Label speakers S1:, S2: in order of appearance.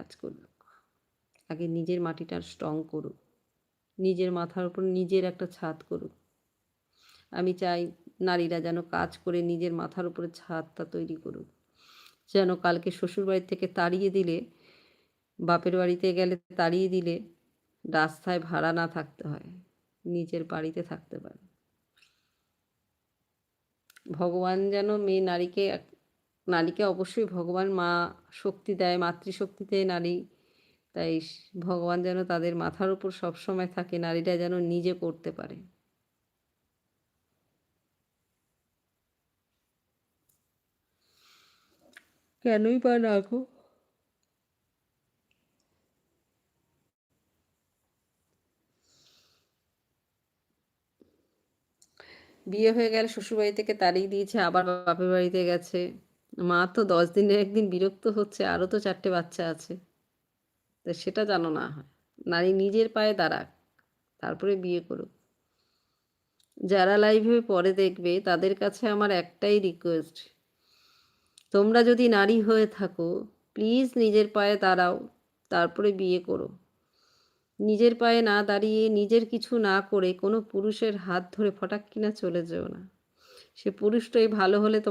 S1: কাজ করুক, আগে নিজের মাটিটা স্ট্রং করুক, নিজের মাথার উপর নিজের একটা ছাদ করুক। আমি চাই নারীরা যেন কাজ করে নিজের মাথার উপরে ছাদটা তৈরি করুক, যেন কালকে শ্বশুরবাড়ি থেকে তাড়িয়ে দিলে, বাপের বাড়িতে গেলে তাড়িয়ে দিলে রাস্তায় ভাড়া না থাকতে হয়, নিজের বাড়িতে থাকতে পারে। ভগবান যেন নারীকে অবশ্যই ভগবান মা শক্তি দেয়, মাতৃশক্তি দেয় নারী, তাই ভগবান যেন তাদের মাথার উপর সবসময় থাকে, নারীরা যেন নিজে করতে পারে। কেনই বা না গো? বিয়ে হয়ে গেলে শ্বশুরবাড়ি থেকে তাড়িয়ে দিয়েছে, আবার বাপের বাড়িতে গেছে। মা তো 10 দিনে একদিন বিরক্ত হচ্ছে, আরও তো 4টে বাচ্চা আছে, তা সেটা যেন না হয়। নারী নিজের পায়ে দাঁড়াক, তারপরে বিয়ে করুক। যারা লাইভে পরে দেখবে তাদের কাছে আমার একটাই রিকোয়েস্ট, তোমরা যদি নারী হয়ে থাকো প্লিজ নিজের পায়ে দাঁড়াও, তারপরে বিয়ে করো। নিজের পায়ে না দাঁড়িয়ে, নিজের কিছু না করে কোনো পুরুষের হাত ধরে ফটাক কিনা চলে যেও না। সে পুরুষটাই ভালো হলে তোমার